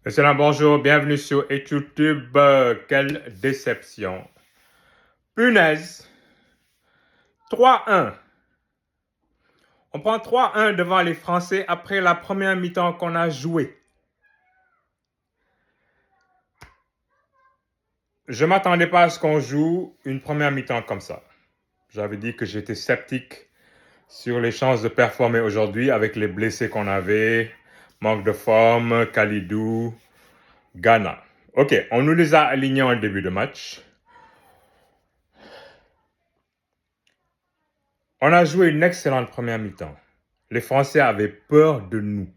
Excellent, bonjour, bienvenue sur YouTube. Quelle déception. Punaise. 3-1. On prend 3-1 devant les Français après la première mi-temps qu'on a jouée. Je ne m'attendais pas à ce qu'on joue une première mi-temps comme ça. J'avais dit que j'étais sceptique sur les chances de performer aujourd'hui avec les blessés qu'on avait, manque de forme, Kalidou, Ghana. Ok, on nous les a alignés en début de match. On a joué une excellente première mi-temps. Les Français avaient peur de nous.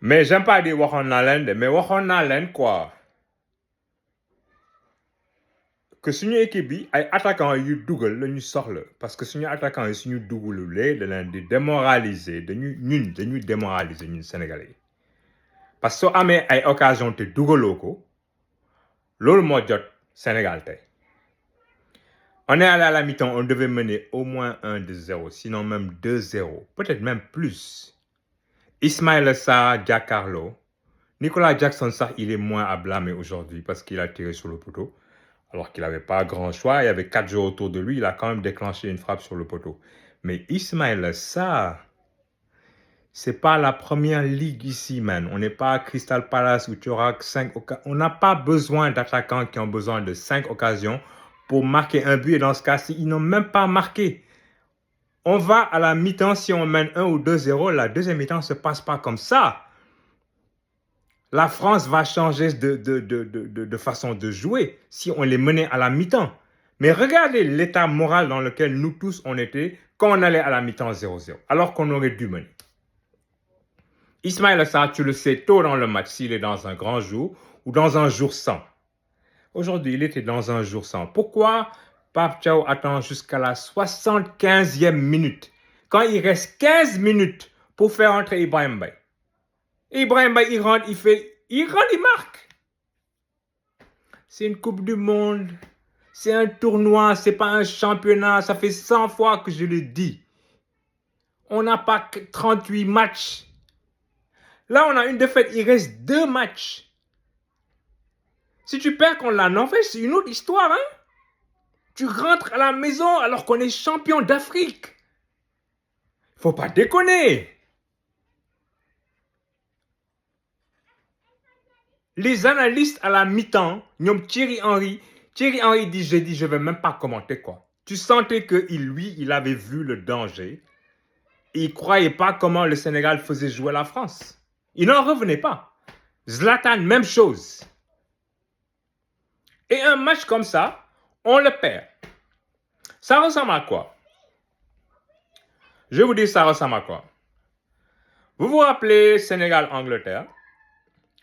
Mais j'aime pas dire waxoon naa leen mais waxoon naa leen quoi. Que suñu équipe bi ay attaquants yu dugal la ñu soxla parce que suñu attaquants yi suñu dugalulee da leen di démoraliser dañuy démoraliser ñun Sénégalais yi parce que soo amee ay occasion te dugaloo ko loolu moo jot Sénégal tey. On est allé à la mi-temps, on devait mener au moins 1-0, sinon même 2-0, peut-être même plus. Ismaïla Sarr, Giancarlo, Nicolas Jackson, ça, il est moins à blâmer aujourd'hui parce qu'il a tiré sur le poteau. Alors qu'il n'avait pas grand choix, il y avait 4 joueurs autour de lui, il a quand même déclenché une frappe sur le poteau. Mais Ismaïla Sarr, c'est pas la première ligue ici, man. On n'est pas à Crystal Palace où tu auras 5 occasions. On n'a pas besoin d'attaquants qui ont besoin de 5 occasions pour marquer un but. Et dans ce cas-ci, ils n'ont même pas marqué. On va à la mi-temps, si on mène 1 ou 2-0, la deuxième mi-temps ne se passe pas comme ça. La France va changer de façon de jouer si on les menait à la mi-temps. Mais regardez l'état moral dans lequel nous tous on était quand on allait à la mi-temps 0-0, alors qu'on aurait dû mener. Ismaïla Sarr, tu le sais tôt dans le match, s'il est dans un grand jour ou dans un jour sans. Aujourd'hui, il était dans un jour sans. Pourquoi Pape Thiaw attend jusqu'à la 75e minute, quand il reste 15 minutes pour faire entrer Ibrahim Mbaye? Ibrahim Mbaye, il rentre, il marque. C'est une coupe du monde, c'est un tournoi, c'est pas un championnat, ça fait 100 fois que je le dis. On n'a pas 38 matchs. Là, on a une défaite, il reste 2 matchs. Si tu perds contre la Norvège, c'est une autre histoire, hein? Tu rentres à la maison alors qu'on est champion d'Afrique. Faut pas déconner. Les analystes à la mi-temps, Thierry Henry dit, je vais même pas commenter quoi. Tu sentais que il avait vu le danger. Et il croyait pas comment le Sénégal faisait jouer la France. Il n'en revenait pas. Zlatan, même chose. Et un match comme ça, on le perd. Ça ressemble à quoi? Je vais vous dire ça ressemble à quoi. Vous vous rappelez Sénégal-Angleterre,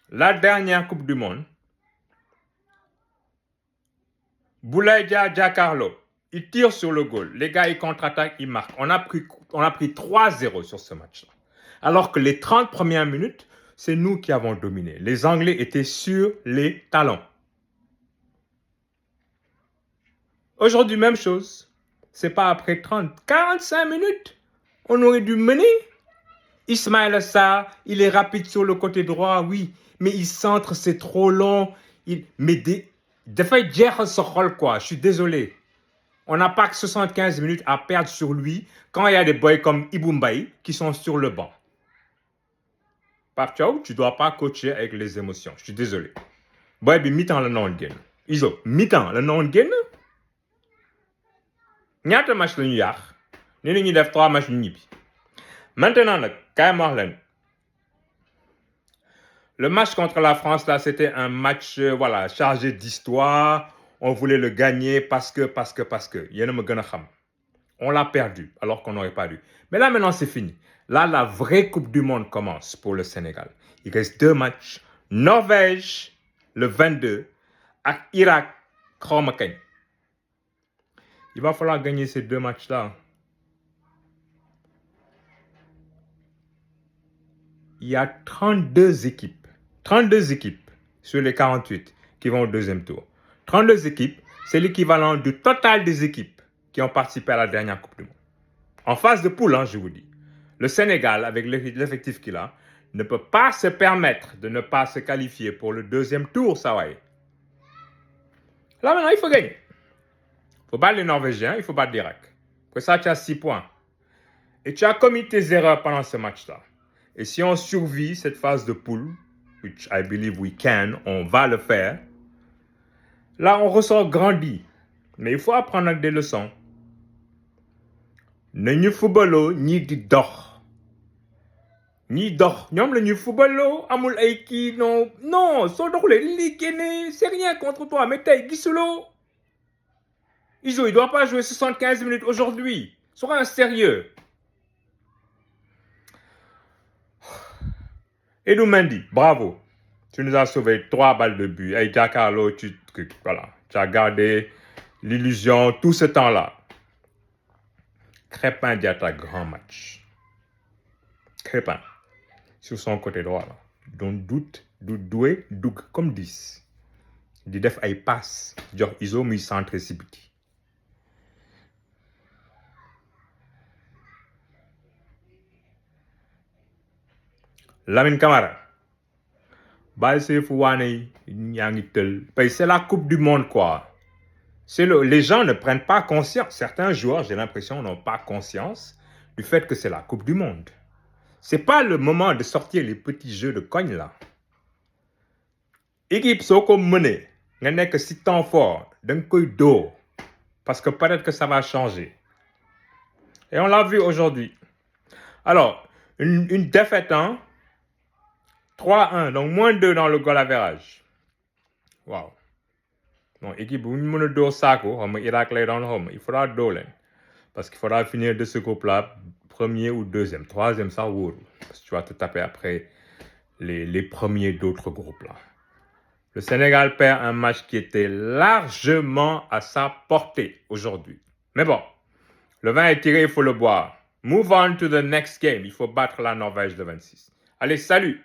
la dernière Coupe du Monde. Boulaye Dia, Giancarlo, il tire sur le goal. Les gars, ils contre-attaquent, ils marquent. On a pris 3-0 sur ce match-là. Alors que les 30 premières minutes, c'est nous qui avons dominé. Les Anglais étaient sur les talons. Aujourd'hui, même chose. C'est pas après 45 minutes. On aurait dû mener. Ismaïla Sarr, il est rapide sur le côté droit, oui. Mais il centre, c'est trop long. De fait, jeexal sa xol quoi. Je suis désolé. On n'a pas que 75 minutes à perdre sur lui quand il y a des boys comme Ibou Mbaye qui sont sur le banc. Pape Thiaw, tu ne dois pas coacher avec les émotions. Je suis désolé. Boy, bi mi-temps le non génn. Iso, mi-temps le non génn. Ñaata match la ñu yàq. Ni la ñuy def 3 matchs ñu ñibbi. Maintenant nag, kaay ma wax leen. Le match contre la France, là, c'était un match voilà, chargé d'histoire. On voulait le gagner parce que. Yéen a ma gën a xam. On l'a perdu alors qu'on n'aurait pas dû. Mais là, maintenant, c'est fini. Là, la vraie Coupe du Monde commence pour le Sénégal. Il reste 2 matchs. Norvège, le 22, et Irak, xawma kañ. Il va falloir gagner ces 2 matchs-là. Il y a 32 équipes sur les 48 qui vont au deuxième tour. 32 équipes, c'est l'équivalent du total des équipes qui ont participé à la dernière Coupe du Monde. En phase de poule, hein, je vous dis. Le Sénégal, avec l'effectif qu'il a, ne peut pas se permettre de ne pas se qualifier pour le deuxième tour, ça va. Là, maintenant, il faut gagner. Il faut battre les Norvégiens, il faut battre l'Irak. Pour ça, tu as 6 points. Et tu as commis tes erreurs pendant ce match-là. Et si on survit cette phase de poule, which I believe we can, on va le faire, là, on ressort grandi. Mais il faut apprendre des leçons. Nañu footballo ñi di dox. Ñi dox. Ñoom la ñu footballo amul ay kii non. Non, soo doxulee li génne, c'est rien contre toi. Mais tey gisuloo. Iso, il doit pas jouer 75 minutes aujourd'hui. Sois un sérieux. Edou Mendy, bravo. Tu nous as sauvé 3 balles de but. Hey, Giancarlo, voilà, tu as gardé l'illusion tout ce temps-là. Crépin Diatta, grand match. Crépin, sur son côté droit, là. Donc, doué, doug, comme 10. Di def ay passe, jox Iso muy centré si biti. Lamine Camara. C'est la Coupe du Monde, quoi. Les gens ne prennent pas conscience. Certains joueurs, j'ai l'impression, n'ont pas conscience du fait que c'est la Coupe du Monde. C'est pas le moment de sortir les petits jeux de cogne, là. Équipe, soko mené, nga nek si temps fort, d'un koy do. Parce que peut-être que ça va changer. Et on l'a vu aujourd'hui. Alors, une défaite, hein? 3-1, donc moins 2 dans le goal average. Wow. Donc, équipe, vous ne pouvez pas Irak lay dans le home. Il faudra dolen. Parce qu'il faudra finir de ce groupe-là, premier ou deuxième. Troisième, ça roule. Parce que tu vas te taper après les premiers d'autres groupes-là. Le Sénégal perd un match qui était largement à sa portée aujourd'hui. Mais bon, le vin est tiré, il faut le boire. Move on to the next game. Il faut battre la Norvège de 26. Allez, salut!